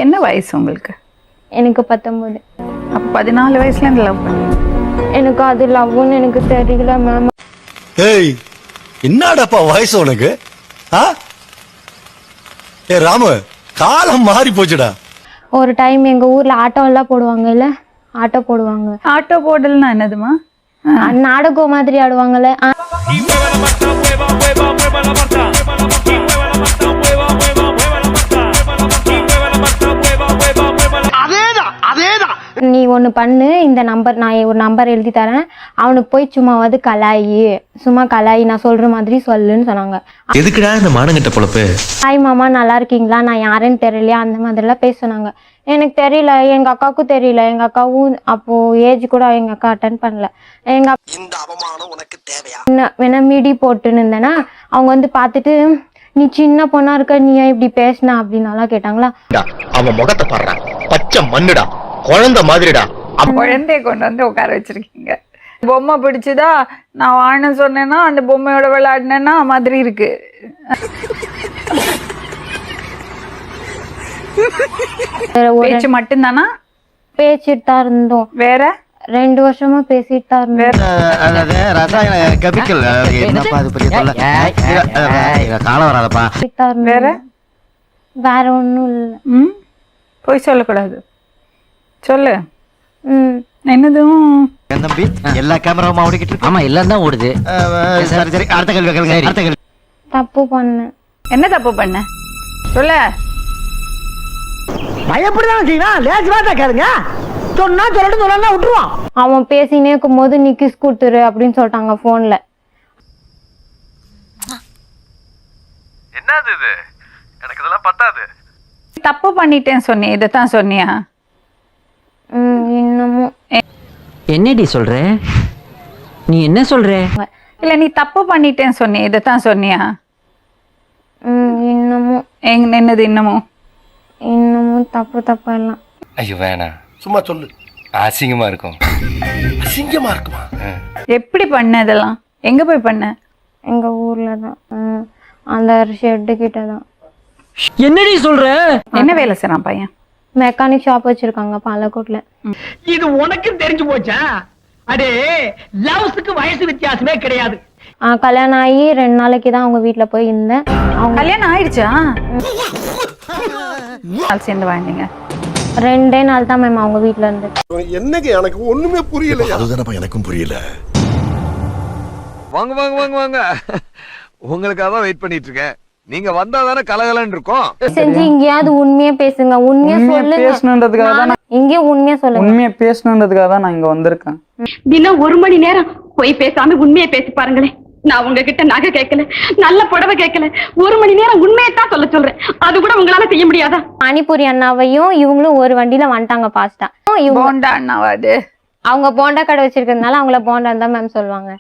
என்ன வயசு உங்களுக்கு? எனக்கு 19. அப்ப 14 வயசுல லவ் பண்ணி? எனக்கு அது லவ்னு எனக்கு தெரியல மேம். ஏய் என்னடாப்பா வயசு உனக்கு? ஏ ராமு, காலம் மாறி போச்சுடா. ஒரு டைம் எங்க ஊர்ல ஆட்டோ எல்லாம் போடுவாங்கல்ல, ஆட்டோ போடுவாங்க. ஆட்டோ போடல்னா என்னதுமா? நாடகம் மாதிரி ஆடுவாங்கல்ல. நீ ஒண்ணு பண்ணு, இந்த நம்பர் நான் ஒரு நம்பர் எழுதி தரேன், அவனுக்கு போய் சும்மாவது சும்மா கலாயி நான் சொல்ற மாதிரி சொல்லுன்னு சொன்னாங்க. எதுக்குடா இந்த மானங்கட்ட பொழப்பு? ஹாய் மாமா நல்லா இருக்கீங்களா, நான் யாருன்னு தெரியலையா, அந்த மாதிரிலாம் பேசுனாங்க. எனக்கு தெரியல, எங்க அக்காவுக்கும் தெரியல. எங்க அக்காவும் அப்போ ஏஜ் கூட எங்க அக்கா அட்டன் பண்ணல. எங்க வேணா மிடி போட்டுன்னு இருந்தேன்னா அவங்க வந்து பார்த்துட்டு நீ சின்ன பொண்ணா இருக்க, நீ ஏன் இப்படி பேசினா அப்படின்னாலாம் கேட்டாங்களா. அவன் முகத்தை பாடுறா, பச்சை மண்ணுடா, குழந்தை மாதிரிடா. குழந்தைய கொண்டு வந்து உட்கார வச்சிருக்கீங்க. பொம்மை பிடிச்சுதா நான் வாழ சொன்னேன்னா அந்த பொம்மையோட விளையாடினேன்னா மாதிரி இருக்கு. பேச்சு மட்டும்தானா? பேசிட்டு தான் இருந்தோம். வேற 2 வருஷமா பேசிட்டு தான் இருந்தோம். வேற வேற ஒண்ணும் இல்ல. போய் சொல்லக்கூடாது, சொல்லு. என்னதும் தம்பி எல்லா கேமராவும் ஓடிக்கிட்டு இருக்கு. ஆமா எல்லாம் தான் ஓடுது. சரி சரி, அடுத்த கேள்வி கேளுங்க. தப்பு பண்ணேன். என்ன தப்பு பண்ண சொல்ல? பயப்படிதான் செய்யணும், லேசுவாட்டா கேளுங்க. சொன்னா சொல்லட்டும், சொல்லலாம் விட்டுருவான். அவன் பேசினே இருக்கும் போது நீ கிஸ் கொடுத்துரு அப்படின்னு சொல்லிட்டாங்க போன்ல. என்னது இது? எனக்கு இதெல்லாம் பத்தாது. தப்பு பண்ணிட்டேன்னு சொன்னேன், இதைத்தான் சொன்னியா? இன்னமும் என்னடி சொல்ற? நீ என்ன சொல்ற? இல்ல நீ தப்பு பண்ணிட்டேன்னு சொன்னேன், இதைத்தான் சொன்னியா? இன்னமும் என்னது இன்னமும்? இன்னமும் தப்பு எல்லாம். ஐயோ வேணாம், சும்மா சொல்லு. அசிங்கமா இருக்கும். அசிங்கமா இருக்குமா? எப்படி பண்ண இதெல்லாம்? எங்க போய் பண்ண? எங்க ஊர்ல தான், அந்த ஷெட்டு கிட்ட தான். என்னடி சொல்ற? என்ன வேலை செய்றான் பையன்? மெக்கானிக் ஷாப் வச்சிருக்காங்க பாலக்கோட்ல. இது உனக்கு தெரிஞ்சு போச்சா? அடே லவ்ஸ்க்கு வயசு வித்தியாசமே கிடையாது. கல்யாணம் ஆகி 2 நாளைக்கு தான் அவங்க வீட்டுல போய் இருந்தேன். அவங்க கல்யாணம் ஆயிடுச்சா? சேர்ந்து வாழ்ந்தீங்க? 2 நாள் தான் மேம் அவங்க வீட்டுல இருந்து. என்னங்க எனக்கு ஒண்ணுமே புரியல. அதுதானப்பா எனக்கும் புரியல. வாங்க வாங்க வாங்க வாங்க, உங்களுக்காக தான் வெயிட் பண்ணிட்டு இருக்கேன். நீங்க வந்தாதானே கலகலன்னு இருக்கும். செஞ்சு இங்கேயாவது உண்மையா பேசுங்க, உண்மையா சொல்லுங்க. பேசணுன்றதுக்காக தான் இங்கே உண்மையா சொல்லுங்க. உண்மையா பேசணுன்றதுக்காக தான் நான் இங்க வந்திருக்கேன். தினம் 1 மணி நேரம் போய் பேசாம உண்மையை பேசி பாருங்களேன். நான் உங்ககிட்ட நகை கேட்கல, நல்ல புடவை கேட்கல, 1 மணி நேரம் உண்மையத்தான் சொல்றேன். அது கூட உங்களால செய்ய முடியாதா? பானிபூரி அண்ணாவையும் இவங்களும் ஒரு வண்டியில வந்துட்டாங்க பாஸ்டா. போண்டா அண்ணாவா அது? அவங்க போண்டா கடை வச்சிருக்கிறதுனால அவங்கள போண்டான்னு தான் மேம் சொல்லுவாங்க.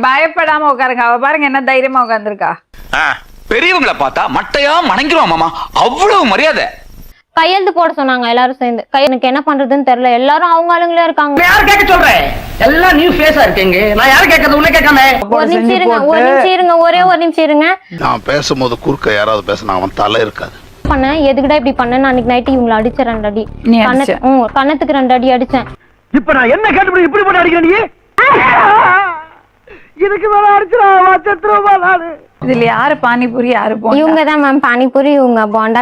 பயப்படாம உட்காருங்க. அவ பாருங்க என்ன தைரியமா உட்கார்ந்துருக்கா. பெரியவங்களை பார்த்தா மட்டையா மணங்கிடுவான் மாமா, அவ்வளவு மரியாதை. கையெழுத்து போட சொன்னாங்க எல்லாரும் சேர்ந்து. எனக்கு என்ன பண்றதுன்னு தெரியல, எல்லாரும் அவங்க ஆளுங்களே இருக்காங்க. யார் கேட்க சொல்றேன்? எல்லாம் நியூ ஃபேஸா இருக்கீங்க. நான் யார் கேட்கறது? உன்னை கேட்காம. ஒரு நிமிஷம் இருங்க, ஒரே ஒரு நிமிஷம் இருங்க. நான் பேசும்போது குறுக்க யாராவது பேசினா அவன் தலை இருக்காது. பண்ண எதுக்குடா இப்படி பண்ண? நான் அன்னைக்கு நைட்டு இவங்களை அடிச்சேன் 2 அடி. கண்ணத்துக்கு 2 அடி அடிச்சேன். இப்ப நான் என்ன கேட்டு இப்படி போட்டு அடிக்கிறேன்? நீ இதுக்கு மேல அடிச்சுடா வச்சத்துருவா. நானு இதுல யாரு பானிபூரி யாரு போண்டா? இவங்க தான் மேம் பானிபூரி, இவங்க போண்டா.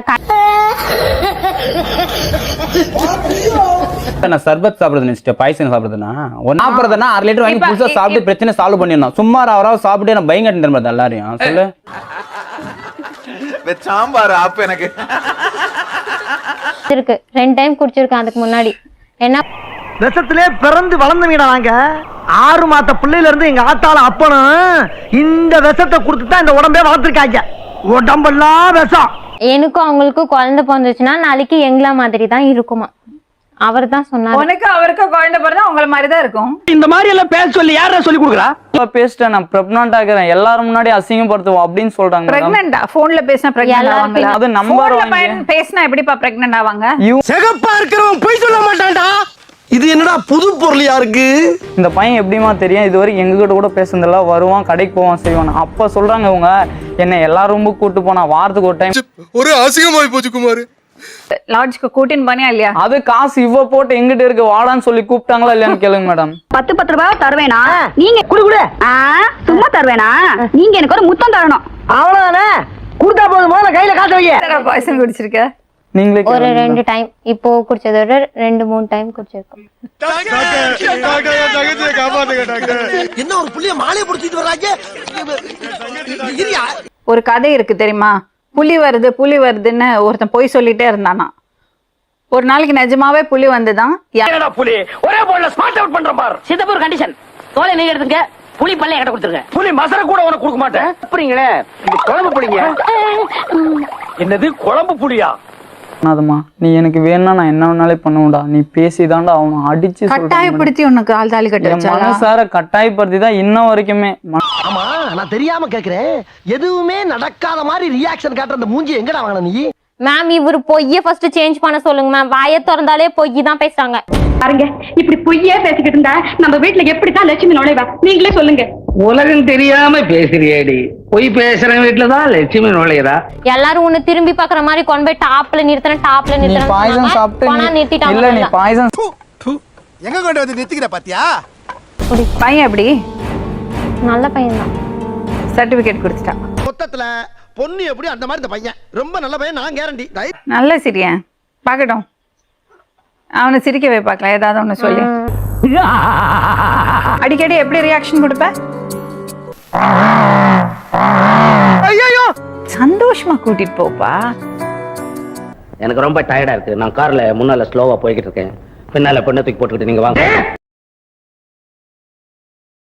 நான் சர்பத் சாப்பிடுறது நினைச்சிட்டேன், பாய்சன் சாப்பிடுறதுனா ஒன்னாப்புறதுனா 1/2 லிட்டர் வாங்கி புதுசா சாப்பிட்டு பிரச்சனை சால்வ் பண்ணிடணும். சும்மா அவராவது சாப்பிட்டு நான் பயங்கர தருமா எல்லாரையும் சொல்லு. சாம்பார் ஆப்பு எனக்கு இருக்கு 2 டைம் குடிச்சிருக்கேன் அதுக்கு முன்னாடி. என்ன விஷத்திலே பிறந்து வளர்ந்தவீடா நாங்க. 6 மாத பிள்ளையில இருந்து எங்க ஆத்தால அப்பனும் இந்த விஷத்தை கொடுத்துதான் இந்த உடம்பே வளர்த்துருக்காங்க. உடம்பெல்லாம் விஷம். எனக்கும் அவங்களுக்கும் குழந்தை பிறந்துச்சுன்னா நாளைக்கு எங்களா மாதிரி தான் இருக்குமா. அவர் தான் சொன்னார். உனக்கு அவருக்கு குழந்தை பிறந்தா உங்கள மாதிரி தான் இருக்கும். இந்த மாதிரி எல்லாம் பேச சொல்லி யாரா சொல்லி கொடுக்குறா? பேசிட்டேன், நான் பிரெக்னன்ட் ஆகிறேன், எல்லாரும் முன்னாடி அசிங்கப்படுத்துவோம் அப்படின்னு சொல்றாங்க. பிரெக்னன்ட்டா? போன்ல பேசினா பிரெக்னன்ட் ஆவாங்களா? அது நம்பர் பேசினா எப்படிப்பா பிரெக்னன்ட் ஆவாங்க? சிகப்பா இருக்கிறவன் போய் சொல்ல மாட்டான்டா. இது என்னடா புது பொருள் யாருக்கு? இந்த பையன் எப்படிமா தெரியும், இது வரைக்கும் எங்ககிட்ட கூட பேசுனதில்ல, வருவான் கடைக்கு போவான் செய்வான். அப்ப சொல்றாங்க இவங்க என்ன எல்லா ரூமுக்கு கூட்டு போனா வாரத்துக்கு ஒரு டைம். ஒரு அசிங்கமாயி போச்சு குமார். லாட்ஜ்க்கு கூட்டின்னு போனியா இல்லையா? அது காசு இவ போட்டு எங்கிட்ட இருக்கு, வாடான்னு சொல்லி கூப்பிட்டாங்களா இல்லையான்னு கேளுங்க மேடம். 10 ரூபாய் தருவேனா? நீங்க குடு சும்மா தருவேனா? நீங்க எனக்கு ஒரு முத்தம் தரணும். அவ்வளவுதானே, கொடுத்தா போதுமா? கையில காசு வை. பாய்சன் குடிச்சிருக்க? நீங்களே ஒரு 2 டைம், இப்போ குடிச்சதை விட 2-3 டைம் குடிச்சிருக்கோம். என்ன ஒரு புள்ளிய மாலையை பிடிச்சிட்டு வர்றாங்க. ஒரு கதை இருக்கு தெரியுமா? புலி வருதுன்னு ஒருத்தன் போய் சொல்லிட்டே இருந்தானா. ஒரு நாளைக்கு நிஜமாவே புலி வந்துதான். புலி ஒரே போல்ல ஸ்மார்ட் அவுட் பண்ற பார். சித்தப்பூர் கண்டிஷன் தோலை நீங்க எடுத்துங்க, புலி பல்ல என்கிட்ட கொடுத்துருங்க. புலி மசர கூட உனக்கு கொடுக்க மாட்டேன். அப்படிங்களே, இது குழம்பு புளிங்க. என்னது குழம்பு புளியா? அதுமா நீ எனக்கு வேணும்னா நான் என்ன வேணாலே பண்ணுவேன்டா, நீ பேசிதான்டா அவனை அடிச்சு கட்டாயப்படுத்தி உனக்கு ஆள் தாலி கட்ட மனசார கட்டாயப்படுத்தி தான் இன்ன வரைக்குமே. ஆமா, நான் தெரியாம கேக்குறேன். எதுவுமே நடக்காத மாதிரி ரியாக்ஷன் காட்டுற அந்த மூஞ்சி எங்கடா வாங்கின நீ? மேம் இவர் பொய்யை ஃபர்ஸ்ட் சேஞ்ச் பண்ண சொல்லுங்க மேம். வாயை திறந்தாலே பொய் தான் பேசுறாங்க. பாருங்க, இப்படி பொய்யே பேசிக்கிட்டு இருந்தா நம்ம வீட்டுல எப்படித்தான் லட்சுமி நுழைவா? நீங்களே சொல்லுங்க. உலகம் தெரியாம பேசுறியாடி. பொய் பேசுற வீட்டுலதான் லட்சுமி நுழையறா. எல்லாரும் உன்னை திரும்பி பாக்குற மாதிரி கொண்டு போய் டாப்ல பாய்சன் நிறுத்திட்டாங்க. இல்ல நீ பாய்சன் எங்க கொண்டு வந்து நிறுத்திக்கிற பாத்தியா? பையன் எப்படி? நல்ல பையன் தான். சர்டிபிகேட் கொடுத்துட்டான். மொத்தத்துல பொண்ணு எப்படி அந்த மாதிரி இந்த பையன் ரொம்ப நல்ல பையன், நான் கேரண்டி. நல்ல சிரியன் பாக்கட்டும், அவனை சிரிக்க வை பார்க்கலாம். ஏதாவது ஒண்ணு சொல்லி அடிக்கடி எப்படி ரியாக்ஷன் கொடுப்ப? ஐயோ, சந்தோஷமா கூட்டிட்டு போப்பா. எனக்கு ரொம்ப டயர்டா இருக்கு, நான் கார்ல முன்னால ஸ்லோவா போய்கிட்டு இருக்கேன், பின்னால பொண்ணை தூக்கி போட்டுக்கிட்டு நீங்க வாங்க.